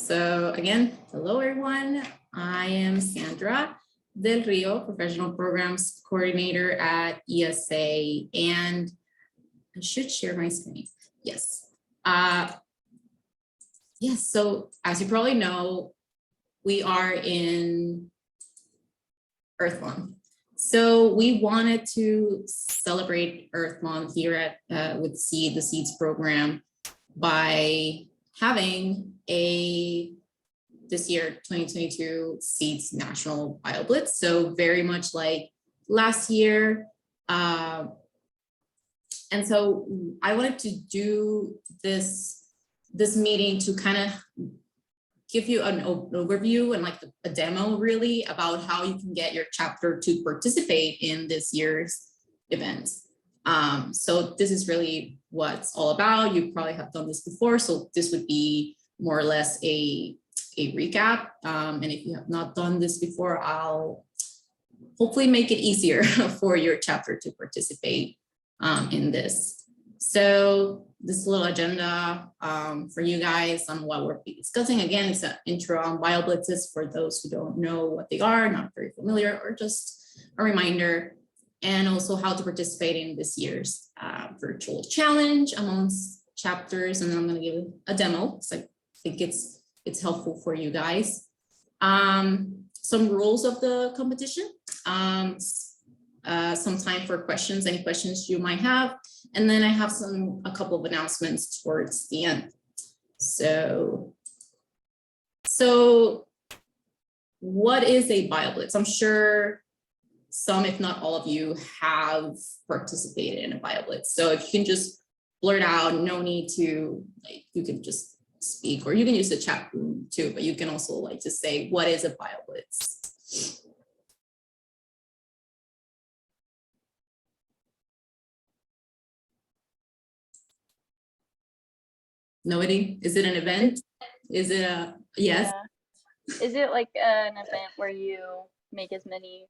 So again, hello everyone. I am Sandra Del Rio, Professional Programs Coordinator at ESA, and I should share my screen. Yes. Yes, so as you probably know, we are in Earth Month. So we wanted to celebrate Earth Month here at with the SEEDS program by having this year 2022 SEEDS National BioBlitz. So very much like last year. And so I wanted to do this meeting to kind of give you an overview and like a demo really about how you can get your chapter to participate in this year's event. So this is really what it's all about. You probably have done this before, so this would be more or less a recap. And if you have not done this before, I'll hopefully make it easier for your chapter to participate in this. So this little agenda for you guys on what we'll be discussing. Again, it's an intro on BioBlitzes for those who don't know what they are, not very familiar, or just a reminder, and also how to participate in this year's virtual challenge amongst chapters. And then I'm going to give a demo because I think it's helpful for you guys. Some rules of the competition, some time for questions, any questions you might have. And then I have a couple of announcements towards the end. So what is a BioBlitz? I'm sure some, if not all of you, have participated in a BioBlitz. So if you can just blurt out, no need to, like, you can just speak, or you can use the chat room too, but you can also like just say, what is a BioBlitz? Nobody? Is it an event? Is it a, yes? Yeah. Is it like an event where you make as many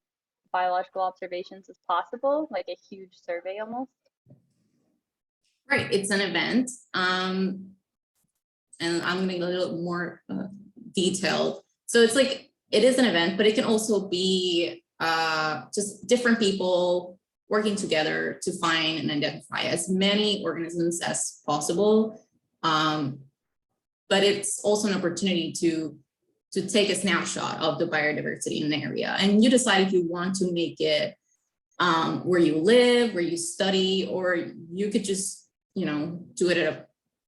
biological observations as possible, like a huge survey almost? Right, it's an event. And I'm going to get a little more detailed. So it's like, it is an event, but it can also be just different people working together to find and identify as many organisms as possible. But it's also an opportunity to take a snapshot of the biodiversity in the area. And you decide if you want to make it where you live, where you study, or you could just, do it at a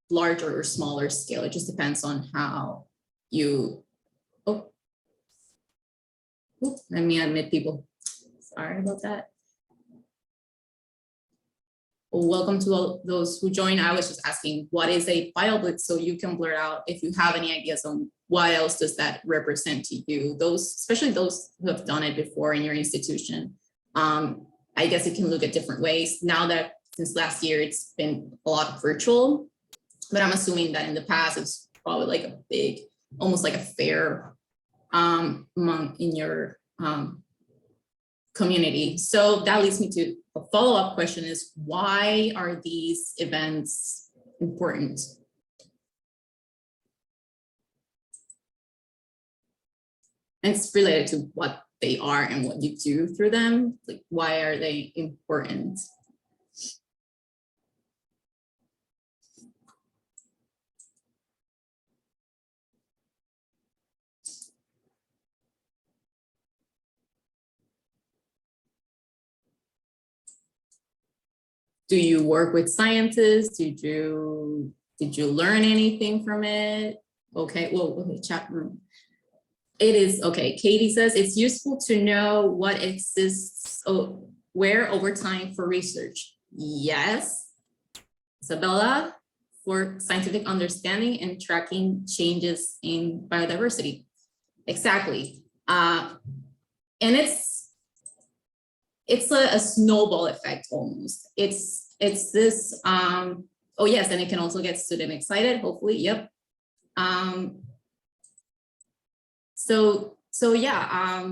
larger or smaller scale. It just depends on how you, let me admit people. Sorry about that. Welcome to all those who joined. I was just asking, what is a BioBlitz? So you can blurt out if you have any ideas on what else does that represent to you. Those, especially those who have done it before in your institution. I guess it can look at different ways. Now that since last year, it's been a lot virtual, but I'm assuming that in the past, it's probably like a big, almost like a fair in your community. So that leads me to a follow-up question is, why are these events important? And it's related to what they are and what you do through them. Like, why are they important? Do you work with scientists? Did you learn anything from it? Okay, well, okay, chat room. It is, okay, Katie says, it's useful to know what exists where over time for research. Yes. Isabella, for scientific understanding and tracking changes in biodiversity. Exactly. And it's a snowball effect almost. It's this, oh yes, and it can also get student excited, hopefully, yep. So yeah,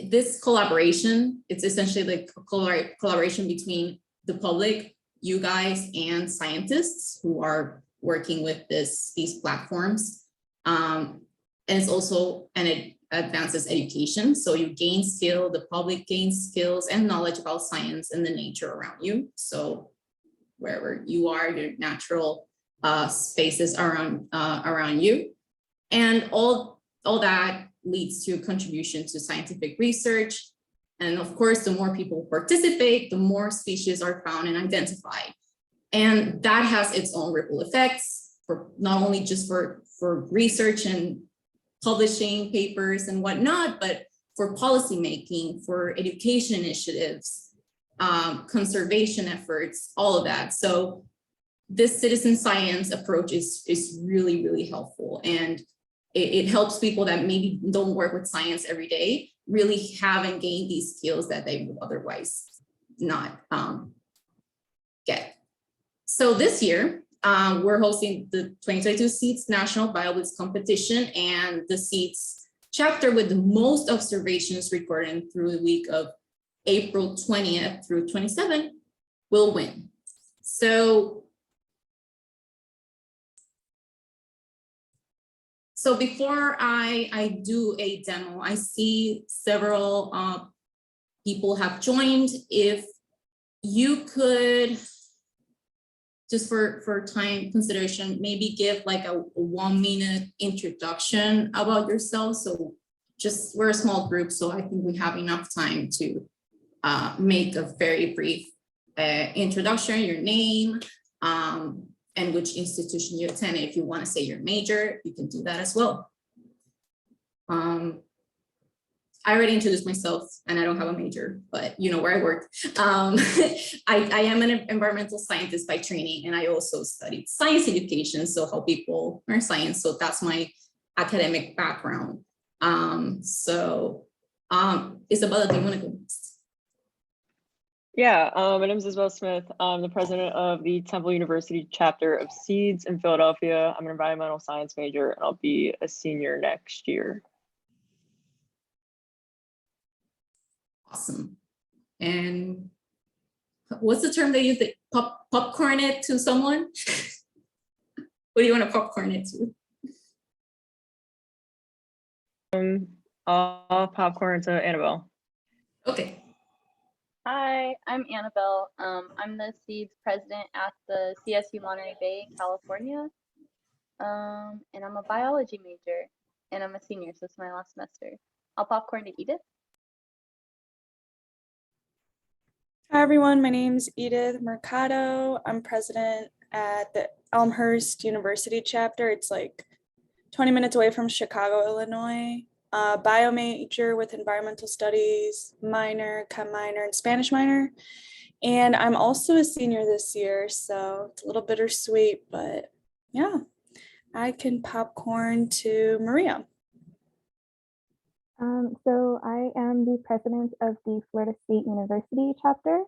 this collaboration, it's essentially like collaboration between the public, you guys, and scientists who are working with these platforms. And it's also, and it advances education. So you gain skill, the public gains skills and knowledge about science and the nature around you. So wherever you are, your natural spaces around you. And all that leads to contribution to scientific research. And of course, the more people participate, the more species are found and identified. And that has its own ripple effects for not only just for research and publishing papers and whatnot, but for policymaking, for education initiatives, conservation efforts, all of that. So this citizen science approach is really, really helpful. And it helps people that maybe don't work with science every day really have and gain these skills that they would otherwise not get. So this year, we're hosting the 2022 Seeds National BioBlitz competition, and the Seeds chapter with the most observations recorded through the week of April 20th through 27th will win. So before I do a demo, I see several people have joined. If you could, just for time consideration, maybe give like a 1-minute introduction about yourself. So just, we're a small group, so I think we have enough time to make a very brief introduction, your name, and which institution you attend. If you want to say your major, you can do that as well. I already introduced myself and I don't have a major, but you know where I work. I am an environmental scientist by training, and I also studied science education, so help people learn science. So that's my academic background. Isabella, do you want to go next? Yeah, my name is Isabel Smith. I'm the president of the Temple University chapter of Seeds in Philadelphia. I'm an environmental science major, and I'll be a senior next year. Awesome. And what's the term they use? They popcorn it to someone? What do you want to popcorn it to? I'll popcorn to Annabelle. Okay. Hi, I'm Annabelle. I'm the Seeds president at the CSU Monterey Bay in California. And I'm a biology major, and I'm a senior, so it's my last semester. I'll popcorn to Edith. Hi everyone, my name's Edith Mercado. I'm president at the Elmhurst University chapter. It's like 20 minutes away from Chicago, Illinois. Bio major with environmental studies, minor, chem minor, and Spanish minor. And I'm also a senior this year, so it's a little bittersweet, but yeah, I can popcorn to Maria. So I am the president of the Florida State University chapter,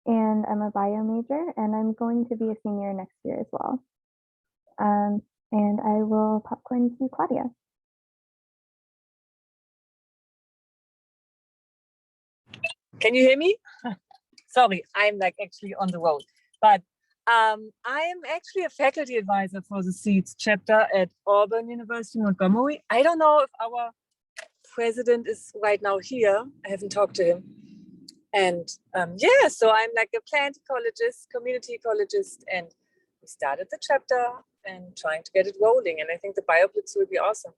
and I'm a bio major, and I'm going to be a senior next year as well. And I will popcorn to Claudia. Can you hear me? Sorry, I'm like actually on the road, but I am actually a faculty advisor for the Seeds chapter at Auburn University, Montgomery. I don't know if our president is right now here. I haven't talked to him. And yeah, so I'm like a plant ecologist, community ecologist, and we started the chapter and trying to get it rolling. And I think the BioBlitz will be awesome.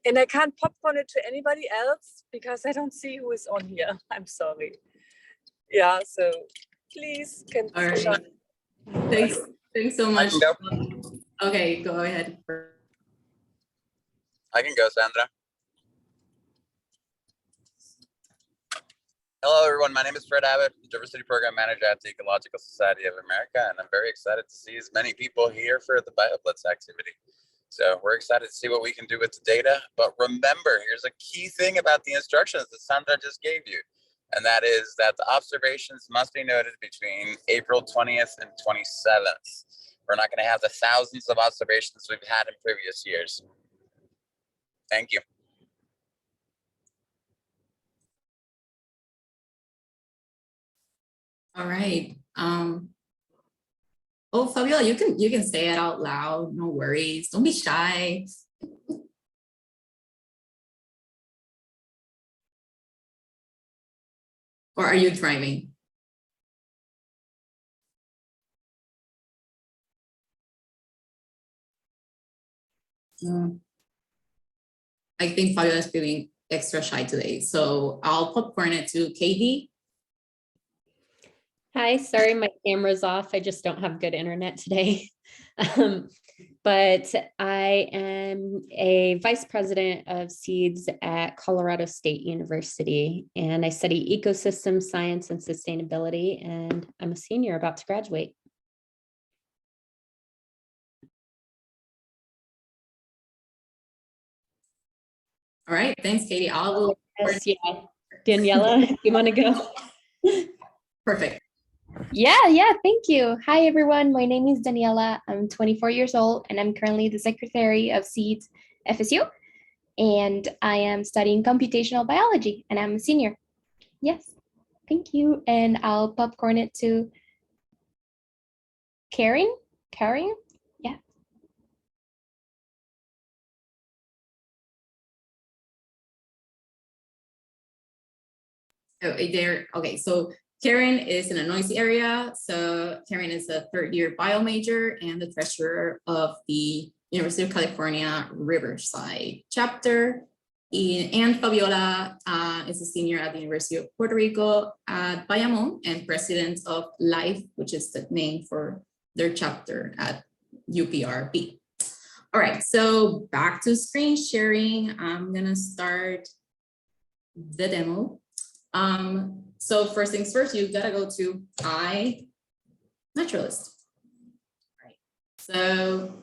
And I can't popcorn it to anybody else because I don't see who is on here. I'm sorry. Yeah, so please can. All right. Thanks so much. Okay, go ahead. I can go, Sandra. Hello, everyone. My name is Fred Abbott, Diversity Program Manager at the Ecological Society of America, and I'm very excited to see as many people here for the BioBlitz activity. So we're excited to see what we can do with the data. But remember, here's a key thing about the instructions that Sandra just gave you, and that is that the observations must be noted between April 20th and 27th. We're not going to have the thousands of observations we've had in previous years. Thank you. All right. Oh, Fabiola, you can say it out loud. No worries. Don't be shy. Or are you driving? I think Fabiola is feeling extra shy today. So I'll popcorn it to Katie. Hi, sorry, my camera's off. I just don't have good internet today. But I am a vice president of seeds at Colorado State University, and I study ecosystem science and sustainability, and I'm a senior about to graduate. All right, thanks, Katie. I will. Yes, yeah. Daniela, you want to go? Perfect. Yeah, thank you. Hi, everyone. My name is Daniela. I'm 24 years old, and I'm currently the secretary of SEEDS FSU. And I am studying computational biology, and I'm a senior. Yes, thank you. And I'll popcorn it to Karen. Karen? Yeah. Oh, there. Okay, so Karen is in a noisy area. So Karen is a third-year bio major and the treasurer of the University of California, Riverside chapter. And Fabiola is a senior at the University of Puerto Rico at Bayamón and president of LIFE, which is the name for their chapter at UPRB. All right, so back to screen sharing. I'm gonna start the demo. So first things first, you gotta go to iNaturalist. All right, so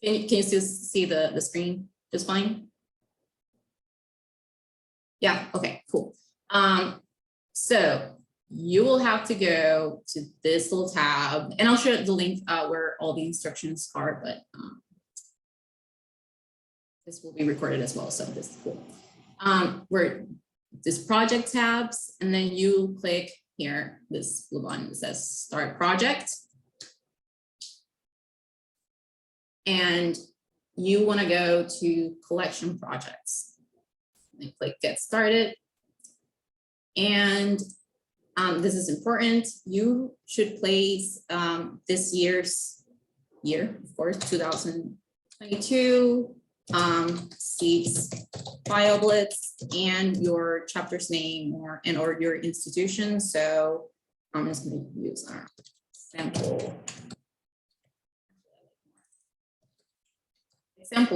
can you still see the screen just fine? Yeah, okay, cool. So you will have to go to this little tab, and I'll show the link where all the instructions are, but this will be recorded as well, so this is cool. Where this project tabs, and then you click here, this blue button that says start project. And you want to go to collection projects. And click get started. And this is important. You should place this year's year, of course, 2022, seeds, BioBlitz, and your chapter's name or your institution. So I'm just going to use our example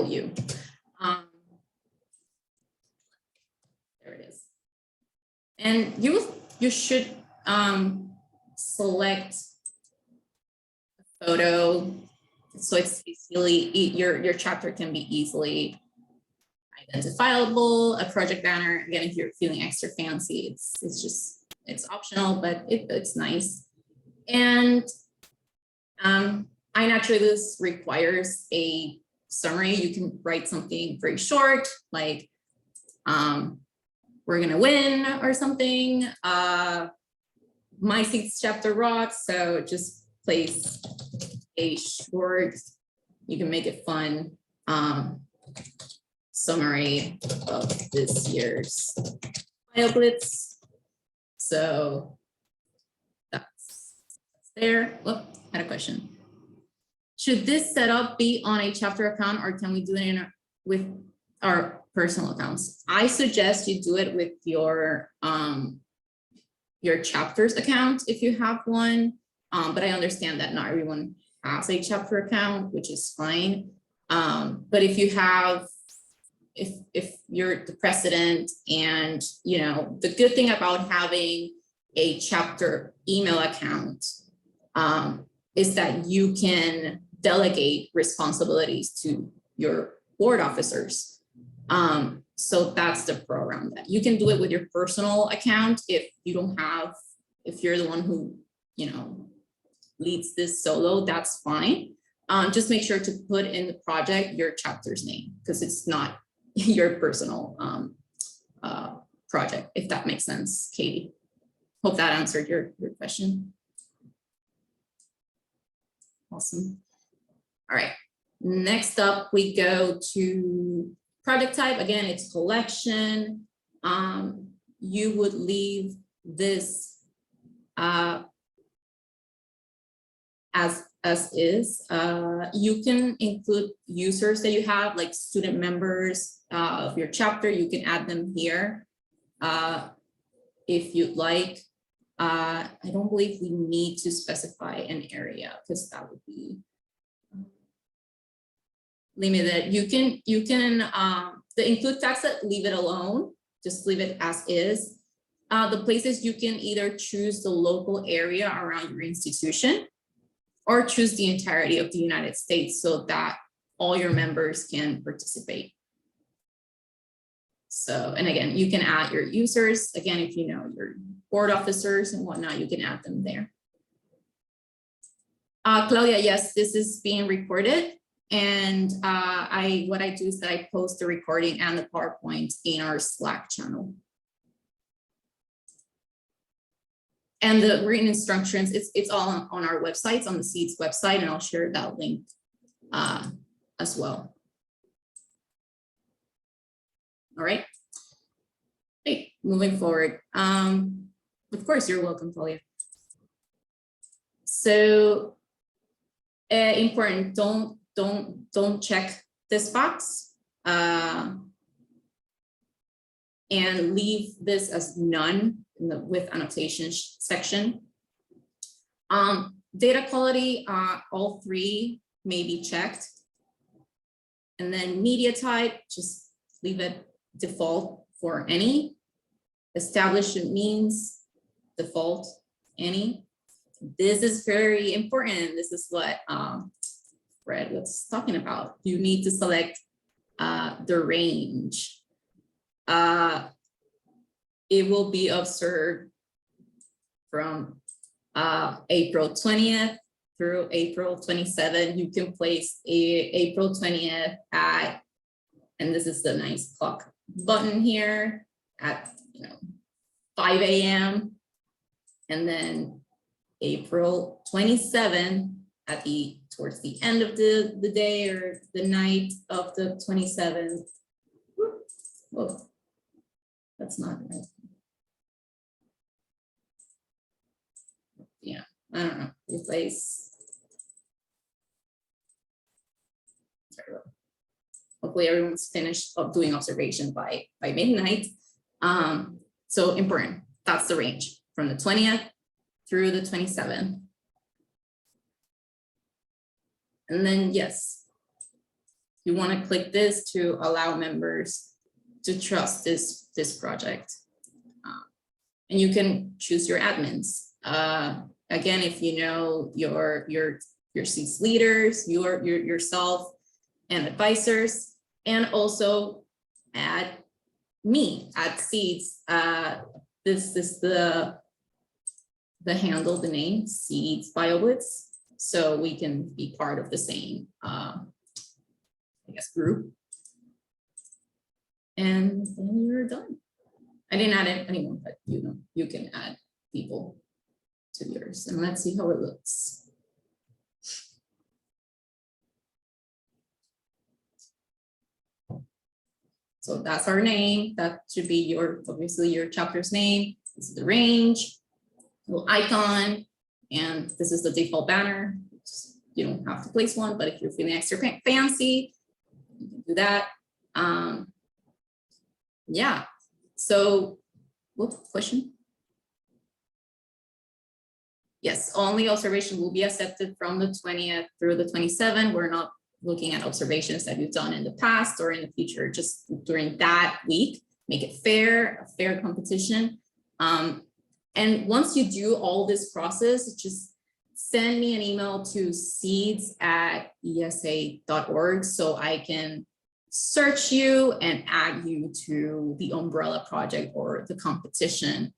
U. There it is. And you should select a photo so it's easily, your chapter can be easily identifiable. A project banner, again, if you're feeling extra fancy, it's optional, but it's nice. And iNaturalist requires a summary. You can write something very short, like we're gonna win or something. My seeds chapter rocks, so just place a short, you can make it fun, summary of this year's BioBlitz. So that's there. Oh, I had a question. Should this setup be on a chapter account, or can we do it with our personal accounts? I suggest you do it with your chapter's account if you have one, but I understand that not everyone has a chapter account, which is fine. But if you have, if you're the president, and you know, the good thing about having a chapter email account is that you can delegate responsibilities to your board officers. So that's the program that you can do it with your personal account. If you don't have, if you're the one who, you know, leads this solo, that's fine. Just make sure to put in the project your chapter's name, because it's not your personal project, if that makes sense, Katie. Hope that answered your question. Awesome. All right. Next up, we go to project type. Again, it's collection. You would leave this as is. You can include users that you have, like student members of your chapter. You can add them here if you'd like. I don't believe we need to specify an area because that would be limited. You can the include text, leave it alone, just leave it as is. The places you can either choose the local area around your institution or choose the entirety of the United States so that all your members can participate. So, and again, you can add your users. Again, if you know your board officers and whatnot, you can add them there. Claudia, yes, this is being recorded. And what I do is that I post the recording and the PowerPoint in our Slack channel. And the written instructions, it's all on our websites, on the Seeds website, and I'll share that link as well. All right. Hey, moving forward. Of course, you're welcome, Claudia. So important, don't check this box and leave this as none in the with annotation section. Data quality, all three may be checked. And then media type, just leave it default for any. Establishment means default any. This is very important. This is what Fred was talking about. You need to select the range. It will be observed from April 20th through April 27th. You can place April 20th at, and this is the nice clock button here, at 5 a.m. and then April 27th at towards the end of the day or the night of the 27th. Whoa, that's not right. Yeah, I don't know. Replace. Hopefully everyone's finished doing observation by midnight. So important. That's the range from the 20th through the 27th. And then yes, you want to click this to allow members to trust this project. And you can choose your admins. Again, if you know your Seeds leaders, yourself and advisors, and also add me at Seeds. This is the handle, the name Seeds BioBlitz, so we can be part of the same I guess group. And then you're done. I didn't add anyone, but you can add people to yours, and let's see how it looks. So that's our name. That should be obviously your chapter's name. This is the range, little icon, and this is the default banner. You don't have to place one, but if you're feeling extra fancy, you can do that. Yeah. So, question? Yes, only observation will be accepted from the 20th through the 27th. We're not looking at observations that you've done in the past or in the future, just during that week. Make it fair, a fair competition. And once you do all this process, just send me an email to seeds@esa.org so I can search you and add you to the umbrella project or the competition.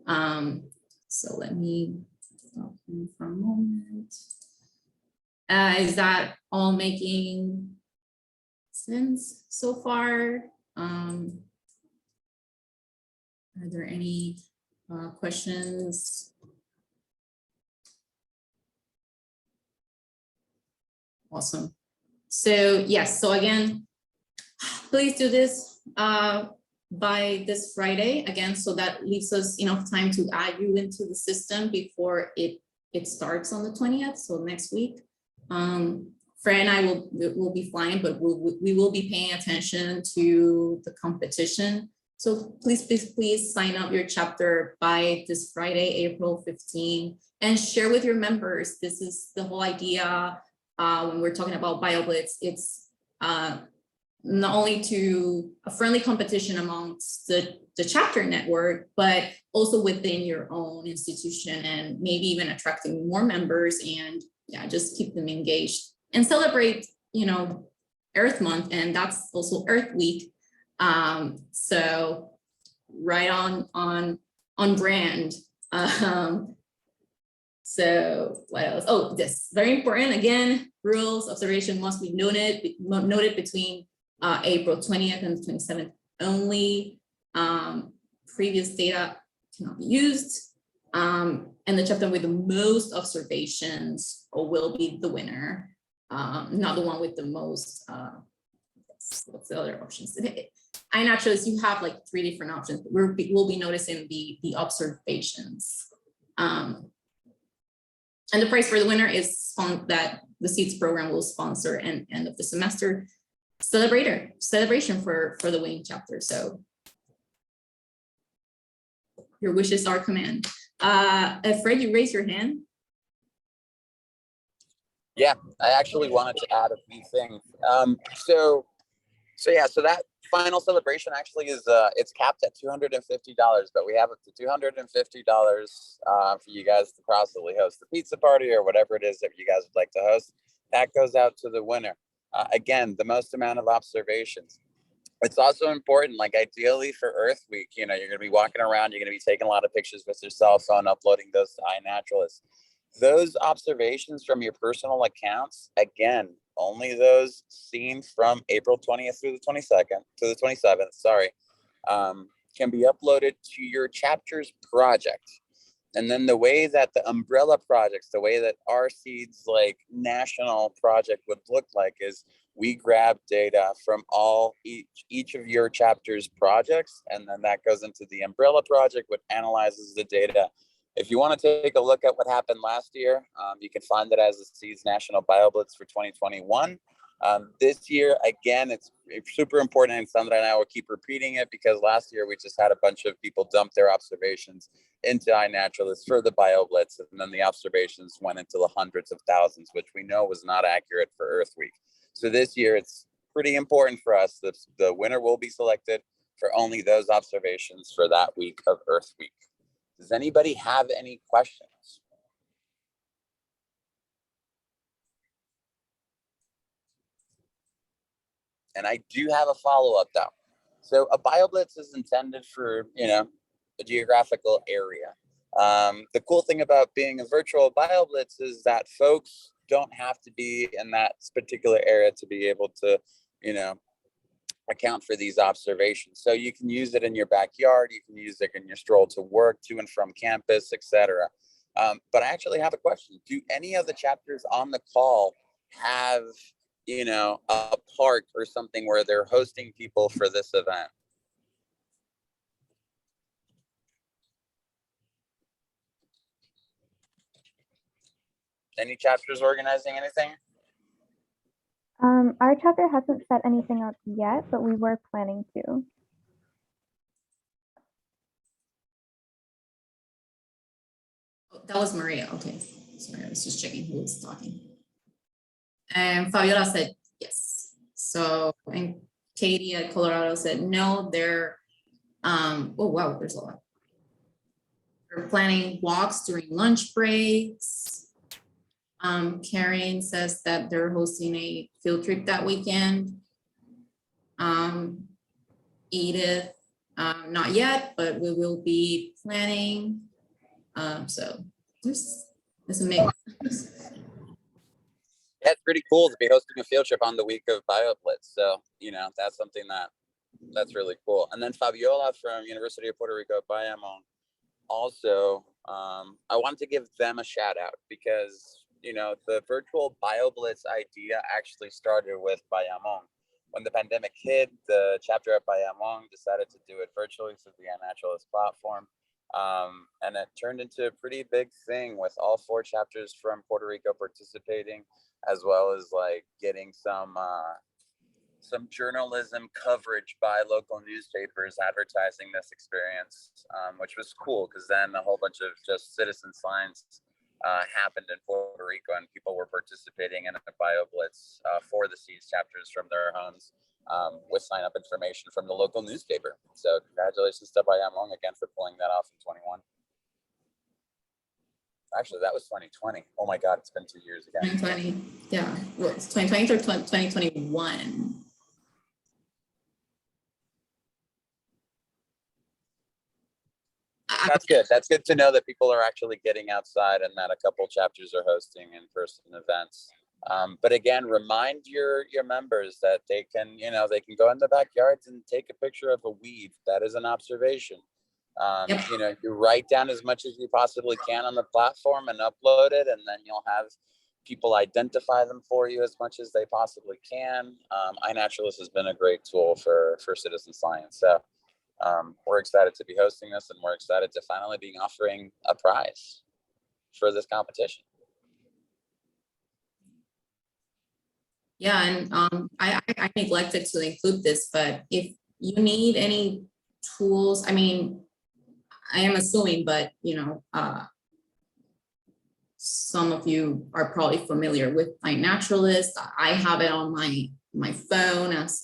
So let me stop here for a moment. Is that all making sense so far? Are there any questions? Awesome. So yes, so again, please do this by this Friday again, so that leaves us enough time to add you into the system before it starts on the 20th, so next week. Fred and I will be flying, but we will be paying attention to the competition. So please sign up your chapter by this Friday, April 15, and share with your members. This is the whole idea when we're talking about BioBlitz. It's not only to a friendly competition amongst the chapter network, but also within your own institution, and maybe even attracting more members, and yeah, just keep them engaged and celebrate, Earth Month, and that's also Earth Week. So right on brand. So what else? Oh, this very important. Again, rules observation must be noted between April 20th and 27th only. Previous data cannot be used. And the chapter with the most observations will be the winner, not the one with the most. What's the other options? iNaturalist, you have like 3 different options. We'll be noticing the observations. And the prize for the winner is that the Seeds program will sponsor and end of the semester celebration for the winning chapter. So your wishes are command. Fred, you raised your hand. Yeah, I actually wanted to add a few things. So that final celebration actually is it's capped at $250, but we have up to $250 for you guys to possibly host the pizza party or whatever it is that you guys would like to host. That goes out to the winner. Again, the most amount of observations. It's also important, like ideally for Earth Week, you're going to be walking around, you're going to be taking a lot of pictures with your cell phone, uploading those to iNaturalist. Those observations from your personal accounts, again, only those seen from April 20th through the 22nd to the 27th, can be uploaded to your chapter's project. And then the way that the umbrella projects, the way that our Seeds like national project would look like is we grab data from each of your chapter's projects, and then that goes into the umbrella project, which analyzes the data. If you want to take a look at what happened last year, you can find it as the Seeds National BioBlitz for 2021. This year, again, it's super important, and Sandra and I will keep repeating it because last year we just had a bunch of people dump their observations into iNaturalist for the BioBlitz, and then the observations went into the hundreds of thousands, which we know was not accurate for Earth Week. So this year, it's pretty important for us that the winner will be selected for only those observations for that week of Earth Week. Does anybody have any questions? And I do have a follow-up though. So a BioBlitz is intended for, a geographical area. The cool thing about being a virtual BioBlitz is that folks don't have to be in that particular area to be able to, account for these observations. So you can use it in your backyard, you can use it in your stroll to work, to and from campus, etc. But I actually have a question. Do any of the chapters on the call have, a park or something where they're hosting people for this event? Any chapters organizing anything? Our chapter hasn't set anything up yet, but we were planning to. That was Maria. Okay, sorry, I was just checking who was talking. And Fabiola said yes. So, and Katie at Colorado said no. They're oh wow, there's a lot. They're planning walks during lunch breaks. Karen says that they're hosting a field trip that weekend. Edith, not yet, but we will be planning. So there's a mix. Yeah, it's pretty cool to be hosting a field trip on the week of BioBlitz. So, that's something that's really cool. And then Fabiola from University of Puerto Rico, Bayamon, also, I wanted to give them a shout out because you know, the virtual BioBlitz idea actually started with Bayamon. When the pandemic hit, the chapter at Bayamon decided to do it virtually through the iNaturalist platform. And it turned into a pretty big thing with all 4 chapters from Puerto Rico participating, as well as like getting some journalism coverage by local newspapers advertising this experience, which was cool because then a whole bunch of just citizen science happened in Puerto Rico, and people were participating in a BioBlitz for the Seeds chapters from their homes with sign up information from the local newspaper. So congratulations to Bayamon again for pulling that off in 21. Actually, that was 2020. Oh my God, it's been 2 years again. 2020, yeah. Well, it's 2020 or 2021. That's good. That's good to know that people are actually getting outside and that a couple chapters are hosting in-person events. But again, remind your members that they can go in the backyards and take a picture of a weed. That is an observation. Yep. You write down as much as you possibly can on the platform and upload it, and then you'll have people identify them for you as much as they possibly can. iNaturalist has been a great tool for citizen science. So we're excited to be hosting this, and we're excited to finally be offering a prize for this competition. Yeah, and I neglected to include this, but if you need any tools, I mean, I am assuming, but some of you are probably familiar with iNaturalist. I have it on my phone as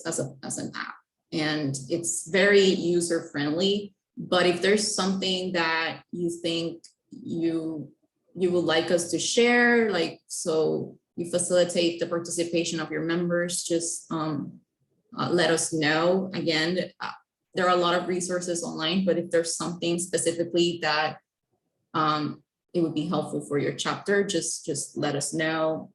an app, and it's very user friendly. But if there's something that you think you would like us to share, like so you facilitate the participation of your members, just let us know. Again, there are a lot of resources online, but if there's something specifically that it would be helpful for your chapter, just let us know.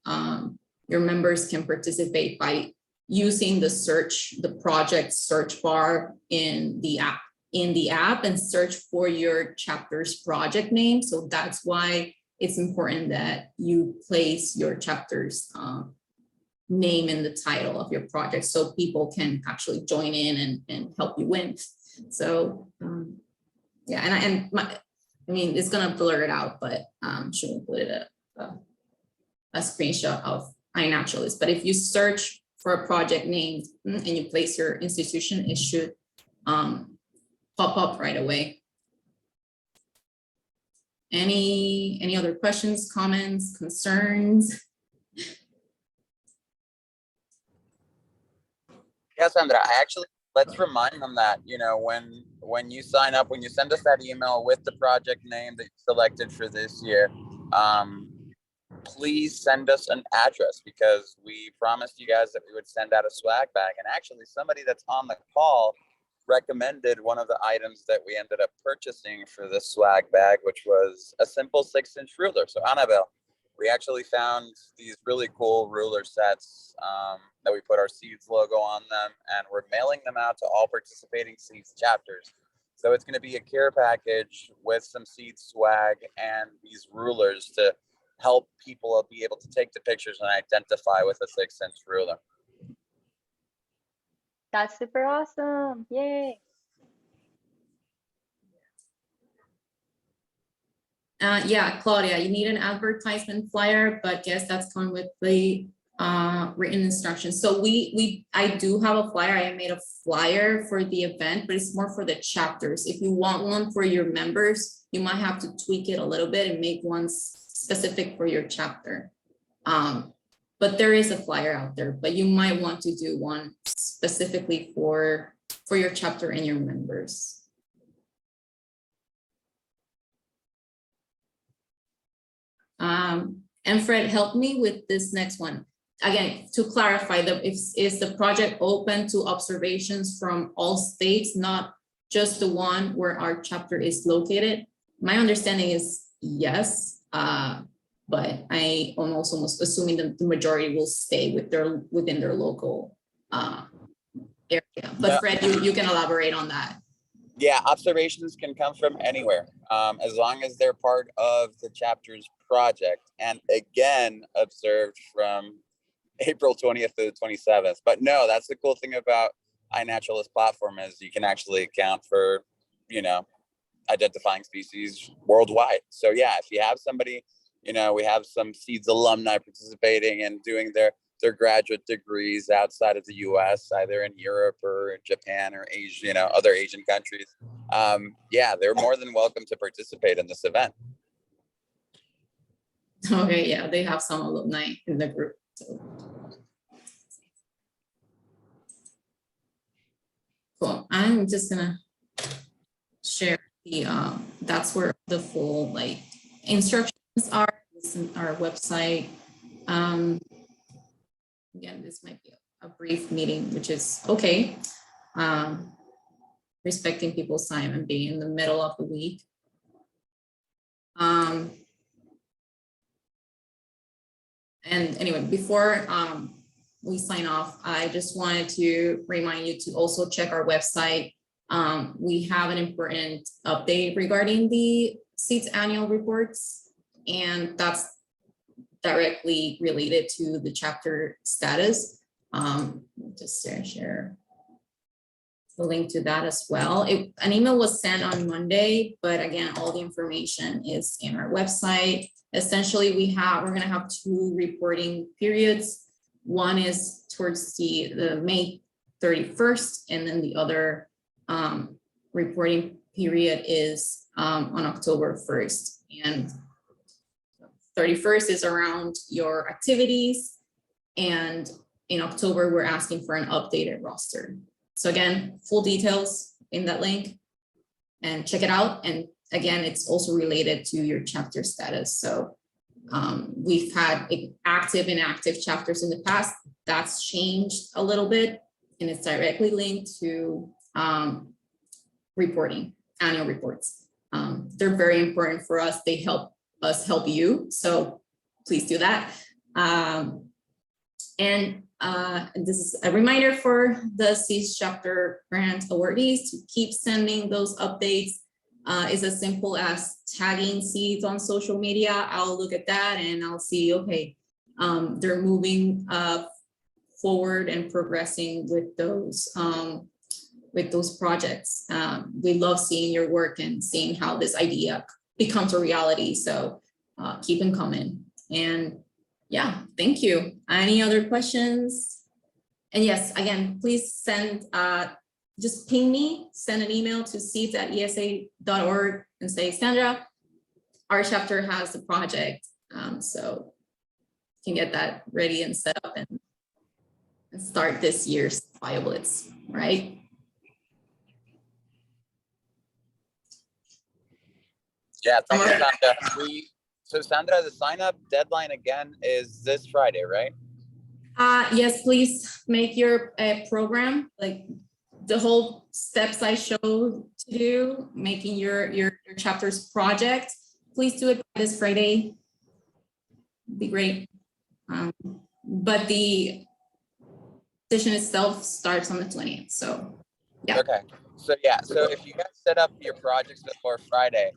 Your members can participate by using the project search bar in the app and search for your chapter's project name. So that's why it's important that you place your chapter's name in the title of your project so people can actually join in and help you win. So yeah, I mean, it's gonna blur it out, but should include a screenshot of iNaturalist. But if you search for a project name and you place your institution, it should pop up right away. Any other questions, comments, concerns? Yes, Sandra, let's remind them that, when you sign up, when you send us that email with the project name that you selected for this year, please send us an address, because we promised you guys that we would send out a swag bag. And actually somebody that's on the call recommended one of the items that we ended up purchasing for the swag bag, which was a simple 6-inch ruler. So Annabelle, we actually found these really cool ruler sets that we put our Seeds logo on them, and we're mailing them out to all participating Seeds chapters. So it's going to be a care package with some Seeds swag and these rulers to help people be able to take the pictures and identify with a 6-inch ruler. That's super awesome. Yay. Yeah, Claudia, you need an advertisement flyer, but yes, that's come with the written instructions. So I do have a flyer. I made a flyer for the event, but it's more for the chapters. If you want one for your members, you might have to tweak it a little bit and make one specific for your chapter. But there is a flyer out there, but you might want to do one specifically for your chapter and your members. And Fred, help me with this next one. Again, to clarify, is the project open to observations from all states, not just the one where our chapter is located? My understanding is yes, but I am also assuming that the majority will stay within their local area. But Fred, you can elaborate on that. Yeah, observations can come from anywhere, as long as they're part of the chapter's project. And again, observed from April 20th to the 27th. But no, that's the cool thing about iNaturalist platform is you can actually account for, you know, identifying species worldwide. So yeah, if you have somebody, you know, we have some Seeds alumni participating and doing their graduate degrees outside of the US, either in Europe or Japan or Asia, you know, other Asian countries. Yeah, they're more than welcome to participate in this event. Okay, yeah, they have some alumni in the group. So. Cool. I'm just gonna share the that's where the full like instructions are. This is our website. Again, this might be a brief meeting, which is okay. Respecting people's time and being in the middle of the week. And anyway, before we sign off, I just wanted to remind you to also check our website. We have an important update regarding the Seeds annual reports, and that's directly related to the chapter status. Just share the link to that as well. An email was sent on Monday, but again, all the information is in our website. Essentially, we're gonna have 2 reporting periods. One is towards the May 31st, and then the other reporting period is on October 1st. And 31st is around your activities, and in October, we're asking for an updated roster. So again, full details in that link and check it out. And again, it's also related to your chapter status. So we've had active and inactive chapters in the past. That's changed a little bit, and it's directly linked to reporting, annual reports. They're very important for us. They help us help you. So please do that. And this is a reminder for the Seeds chapter grant awardees to keep sending those updates. It's as simple as tagging Seeds on social media. I'll look at that and I'll see, okay, they're moving forward and progressing with those projects. We love seeing your work and seeing how this idea becomes a reality. So keep them coming. And yeah, thank you. Any other questions? And yes, again, please send, just ping me, send an email to seeds@esa.org and say, Sandra, our chapter has the project. So you can get that ready and set up and start this year's BioBlitz, right? Yeah, thank you, Sandra. So Sandra, the sign up deadline again is this Friday, right? Yes, please make your program, like the whole steps I showed to do, making your chapter's project. Please do it by this Friday. Be great. But the session itself starts on the 20th. So yeah. Okay. So yeah, so if you guys set up your projects before Friday,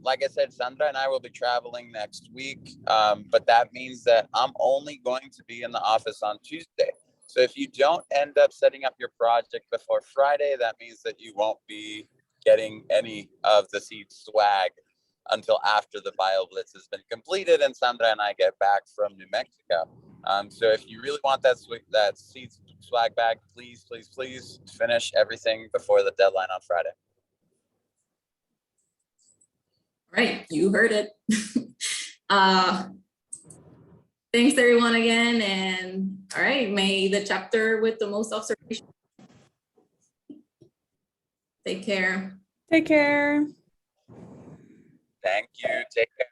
like I said, Sandra and I will be traveling next week, but that means that I'm only going to be in the office on Tuesday. So if you don't end up setting up your project before Friday, that means that you won't be getting any of the Seed swag until after the BioBlitz has been completed and Sandra and I get back from New Mexico. So if you really want that Seed swag bag, please finish everything before the deadline on Friday. All right, you heard it. Thanks everyone again, and all right, may the chapter with the most observation. Take care. Take care. Thank you. Take care.